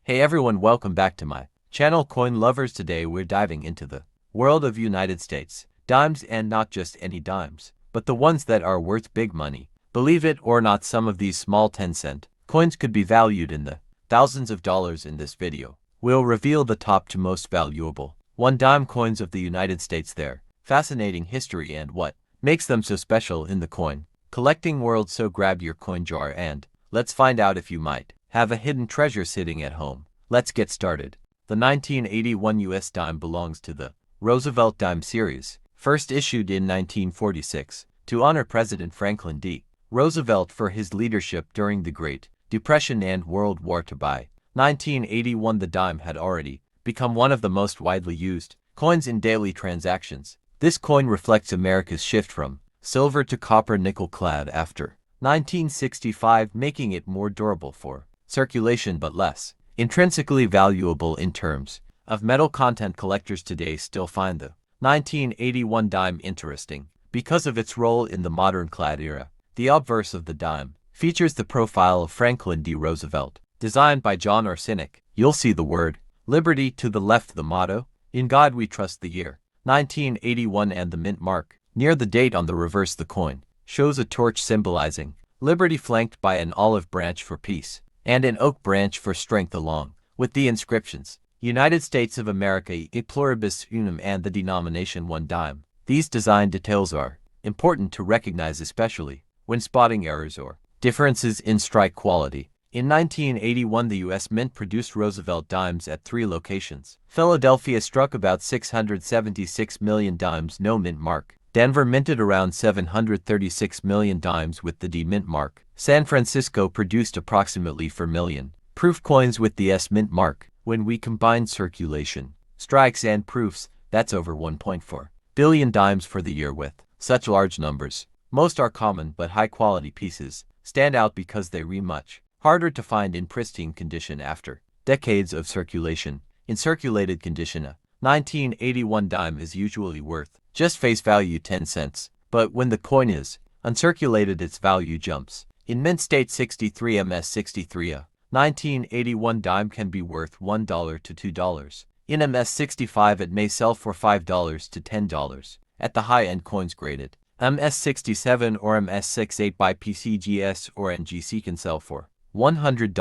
Hey everyone, welcome back to my channel Coin Lovers. Today we're diving into the world of United States dimes, and not just any dimes, but the ones that are worth big money. Believe it or not, some of these small 10-cent coins could be valued in the thousands of dollars. In this video, we'll reveal the top 2 most valuable 1-dime coins of the United States, their fascinating history, and what makes them so special in the coin collecting world. So grab your coin jar and let's find out if you might have a hidden treasure sitting at home. Let's get started. The 1981 US dime belongs to the Roosevelt dime series, first issued in 1946 to honor President Franklin D. Roosevelt for his leadership during the Great Depression and World War II. By 1981, the dime had already become one of the most widely used coins in daily transactions. This coin reflects America's shift from silver to copper nickel clad after 1965, making it more durable for circulation but less intrinsically valuable in terms of metal content. Collectors today still find the 1981 dime interesting because of its role in the modern clad era. The obverse of the dime features the profile of Franklin D. Roosevelt, designed by John Arsenic. You'll see the word Liberty to the left, the motto, "In God We Trust," the year 1981, and the mint mark near the date on the reverse. The coin shows a torch symbolizing liberty, flanked by an olive branch for peace and an oak branch for strength, along with the inscriptions United States of America, e pluribus unum, and the denomination 1 dime. These design details are important to recognize, especially when spotting errors or differences in strike quality. In 1981, the U.S. Mint produced Roosevelt dimes at 3 locations. Philadelphia struck about 676 million dimes, no mint mark. Denver minted around 736 million dimes with the D mint mark. San Francisco produced approximately 4 million proof coins with the S mint mark. When we combine circulation, strikes, and proofs, that's over 1.4 billion dimes for the year. With such large numbers, most are common but high-quality pieces stand out because they are much harder to find in pristine condition after decades of circulation. In circulated condition, a 1981 dime is usually worth just face value 10 cents, but when the coin is uncirculated, its value jumps. In mint state 63 ms 63, a 1981 dime can be worth $1 to $2. In ms 65, it may sell for $5 to $10. At the high-end coins graded ms 67 or ms 68 by PCGS or NGC can sell for $100,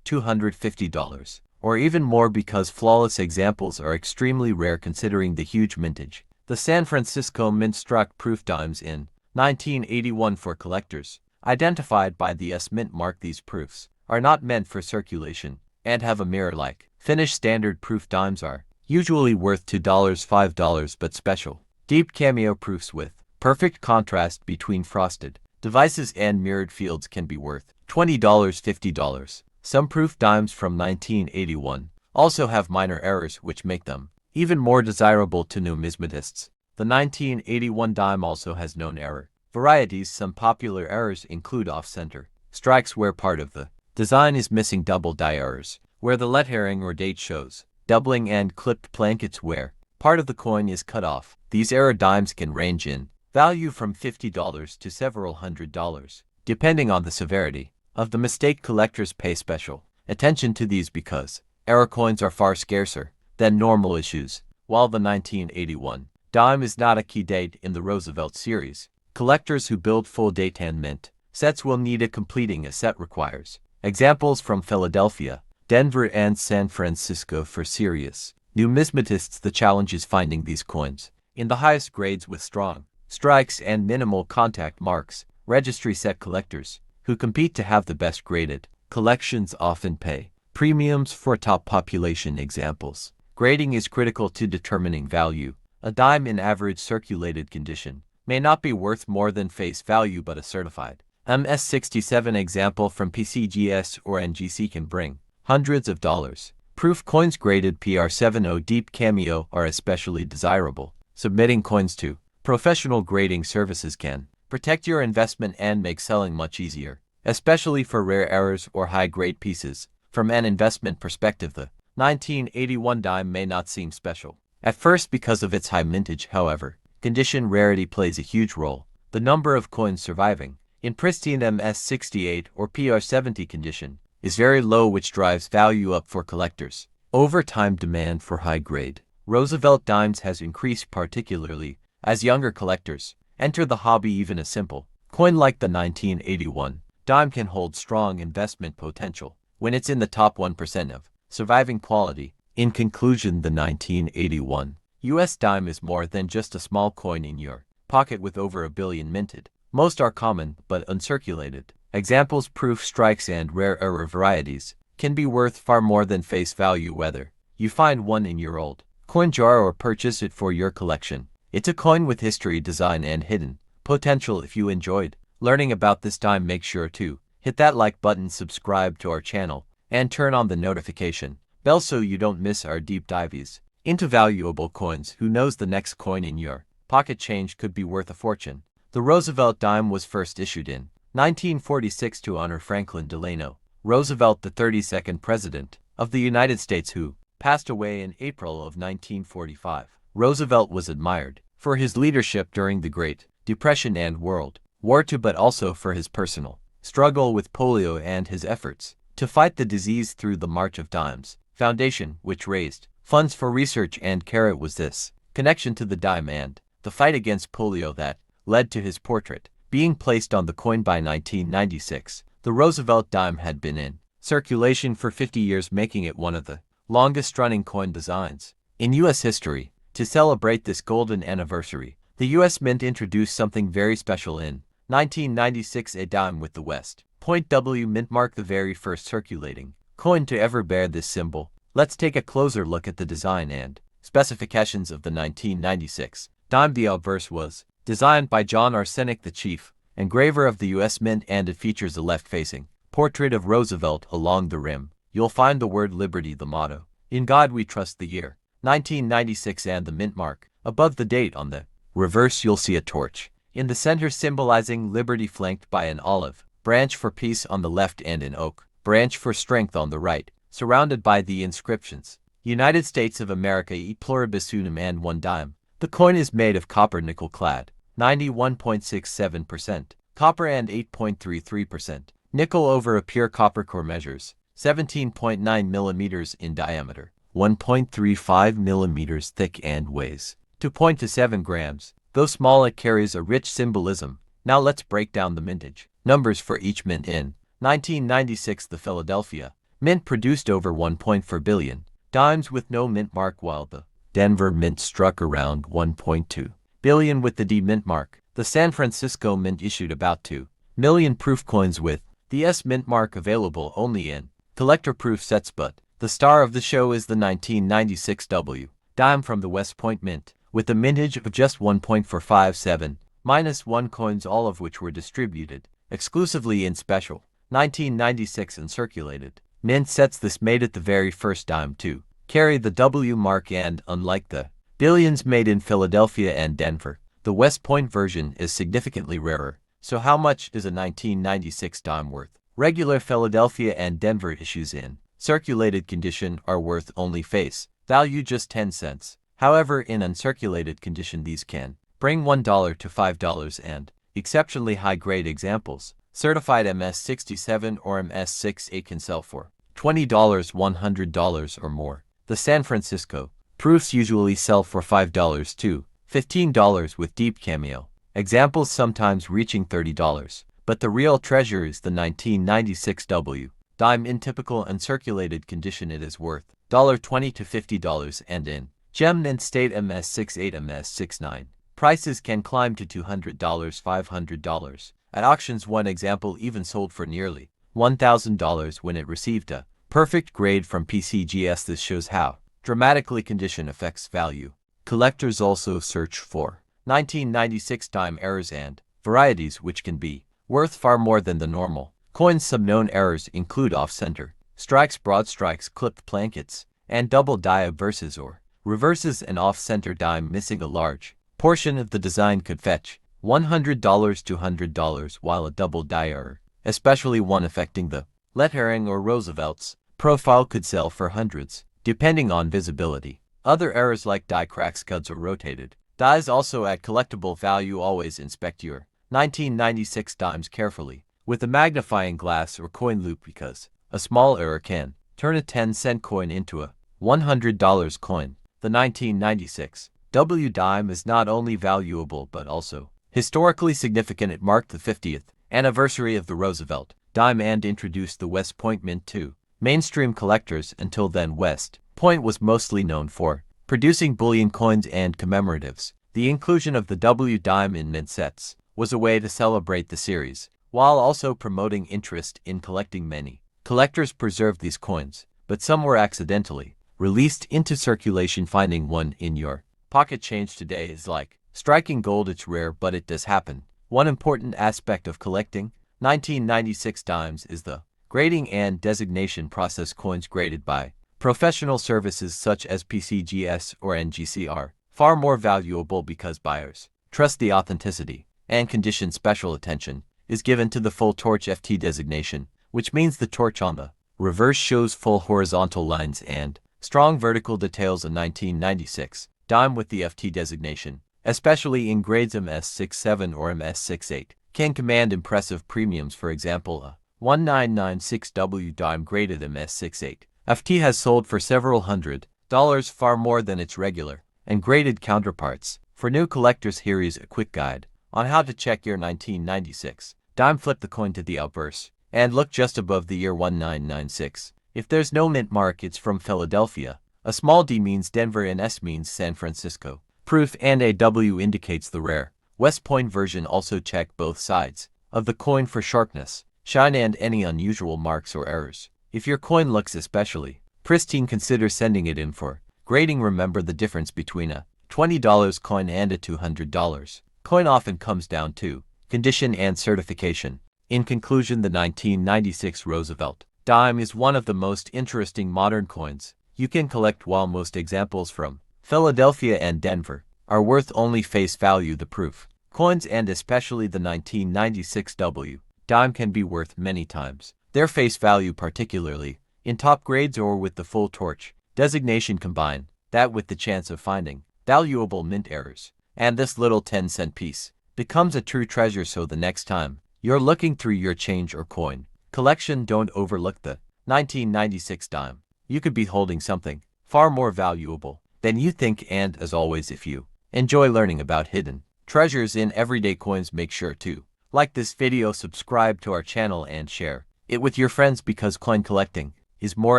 $250, or even more, because flawless examples are extremely rare considering the huge mintage. The San Francisco Mint struck proof dimes in 1981 for collectors, identified by the S mint mark. These proofs are not meant for circulation and have a mirror-like finish. Standard proof dimes are usually worth $2, $5, but special deep cameo proofs with perfect contrast between frosted devices and mirrored fields can be worth $20, $50. Some proof dimes from 1981 also have minor errors, which make them even more desirable to numismatists. The 1981 dime also has known error varieties. Some popular errors include off-center strikes, where part of the design is missing; double die errors, where the lettering or date shows doubling; and clipped blankets, where part of the coin is cut off. These error dimes can range in value from $50 to several $100s, depending on the severity of the mistake. Collectors pay special attention to these because error coins are far scarcer than normal issues. While the 1981 dime is not a key date in the Roosevelt series, collectors who build full date hand mint sets will need it. Completing a set requires examples from Philadelphia, Denver, and San Francisco. For serious numismatists, the challenge is finding these coins in the highest grades with strong strikes and minimal contact marks. Registry set collectors who compete to have the best graded collections often pay premiums for top population examples. Grading is critical to determining value. A dime in average circulated condition may not be worth more than face value, but a certified ms 67 example from PCGS or NGC can bring hundreds of dollars. Proof coins graded PR70 deep cameo are especially desirable. Submitting coins to professional grading services can protect your investment and make selling much easier, especially for rare errors or high-grade pieces. From an investment perspective, the 1981 dime may not seem special at first because of its high mintage. However, condition rarity plays a huge role. The number of coins surviving in pristine MS 68 or PR70 condition is very low, which drives value up for collectors. Over time, demand for high-grade Roosevelt dimes has increased, particularly as younger collectors enter the hobby. Even a simple coin like the 1981 dime can hold strong investment potential when it's in the top 1% of surviving quality. In conclusion, the 1981 US dime is more than just a small coin in your pocket with over a billion minted. Most are common but uncirculated examples, proof strikes, and rarer varieties can be worth far more than face value, whether you find one in your old coin jar or purchase it for your collection. It's a coin with history, design, and hidden potential. If you enjoyed learning about this dime, make sure to hit that like button, subscribe to our channel, and turn on the notification bell so you don't miss our deep dives into valuable coins. Who knows, the next coin in your pocket change could be worth a fortune. The Roosevelt dime was first issued in 1946 to honor Franklin Delano Roosevelt, the 32nd President of the United States, who passed away in April of 1945. Roosevelt was admired for his leadership during the Great Depression and World War II, but also for his personal struggle with polio and his efforts to fight the disease through the March of Dimes Foundation, which raised funds for research and care. It was this connection to the dime and the fight against polio that led to his portrait being placed on the coin. By 1996, the Roosevelt dime had been in circulation for 50 years, making it one of the longest-running coin designs in U.S. history. To celebrate this golden anniversary, the U.S. Mint introduced something very special in 1996, a dime with the West Point W mint mark, the very first circulating coin to ever bear this symbol. Let's take a closer look at the design and specifications of the 1996 dime. The obverse was designed by John Arsenic, the chief engraver of the U.S. Mint, and it features a left-facing portrait of Roosevelt. Along the rim, you'll find the word Liberty, the motto, "In God We Trust," the year 1996, and the mint mark above the date. On the reverse, you'll see a torch in the center symbolizing liberty, flanked by an olive branch for peace on the left and an oak branch for strength on the right, surrounded by the inscriptions United States of America, e pluribus unum, and 1 dime. The coin is made of copper, nickel clad 91.67% copper and 8.33% nickel over a pure copper core. Measures 17.9 millimeters in diameter, 1.35 millimeters thick, and weighs 2.27 grams. Though small, it carries a rich symbolism. Now let's break down the mintage numbers for each mint. In 1996, the Philadelphia Mint produced over 1.4 billion dimes with no mint mark, while the Denver Mint struck around 1.2 billion with the D mint mark. The San Francisco Mint issued about 2 million proof coins with the S mint mark, available only in collector proof sets, but the star of the show is the 1996 W dime from the West Point Mint, with a mintage of just 1.457-1 coins, all of which were distributed exclusively in special 1996 uncirculated mint sets. This made it the very first dime to carry the W mark, and unlike the billions made in Philadelphia and Denver, the West Point version is significantly rarer. So how much is a 1996 dime worth? Regular Philadelphia and Denver issues in circulated condition are worth only face value, just 10 cents. However, in uncirculated condition, these can bring $1 to $5, and exceptionally high-grade examples, certified MS-67 or MS-68, can sell for $20, $100 or more. The San Francisco proofs usually sell for $5 to $15, with deep cameo examples sometimes reaching $30. But the real treasure is the 1996 W dime. In typical uncirculated condition, it is worth $20 to $50, and in gem mint state MS-68, MS-69 prices can climb to $200, $500. At auctions, one example even sold for nearly $1,000 when it received a perfect grade from PCGS. This shows how dramatically condition affects value. Collectors also search for 1996 dime errors and varieties, which can be worth far more than the normal coins. Some known errors include off-center strikes, broad strikes, clipped plankets, and double die obverses or reverses. An off-center dime missing a large portion of the design could fetch $100 to $100, while a double die error, especially one affecting the lettering or Roosevelt's profile, could sell for hundreds, depending on visibility. Other errors like die cracks, cuts, or rotated dies also add collectible value. Always inspect your 1996 dimes carefully with a magnifying glass or coin loop, because A small error can turn a 10-cent coin into a $100 coin. The 1996 W dime is not only valuable but also historically significant. It marked the 50th anniversary of the Roosevelt dime and introduced the West Point Mint to mainstream collectors. Until then, West Point was mostly known for producing bullion coins and commemoratives. The inclusion of the W dime in mint sets was a way to celebrate the series, while also promoting interest in collecting. Many collectors preserved these coins, but some were accidentally released into circulation. Finding one in your pocket change today is like striking gold. It's rare, but it does happen. One important aspect of collecting 1996 dimes is the grading and designation process. Coins graded by professional services such as PCGS or NGC are far more valuable because buyers trust the authenticity and condition. Special attention is given to the full torch FT designation, which means the torch on the reverse shows full horizontal lines and strong vertical details. A 1996 dime with the FT designation, especially in grades MS67 or MS68, can command impressive premiums. For example, a 1996W dime graded MS68 FT has sold for several $100, far more than its regular and graded counterparts. For new collectors, here is a quick guide on how to check your 1996 dime. Flip the coin to the obverse and look just above the year 1996. If there's no mint mark, it's from Philadelphia. A small D means Denver and S means San Francisco. Proof and a W indicates the rare West Point version. Also check both sides of the coin for sharpness, shine, and any unusual marks or errors. If your coin looks especially pristine, consider sending it in for grading. Remember, the difference between a $20 coin and a $200 coin often comes down to condition and certification. In conclusion, the 1996 Roosevelt dime is one of the most interesting modern coins you can collect. While most examples from Philadelphia and Denver are worth only face value, the proof coins, and especially the 1996 W dime, can be worth many times their face value, particularly in top grades or with the full torch designation. Combine that with the chance of finding valuable mint errors, and this little 10-cent piece becomes a true treasure. So the next time you're looking through your change or coin collection, don't overlook the 1996 dime. You could be holding something far more valuable than you think. And as always, if you enjoy learning about hidden treasures in everyday coins, make sure to like this video, subscribe to our channel, and share it with your friends, because coin collecting is more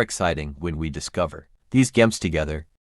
exciting when we discover these gems together.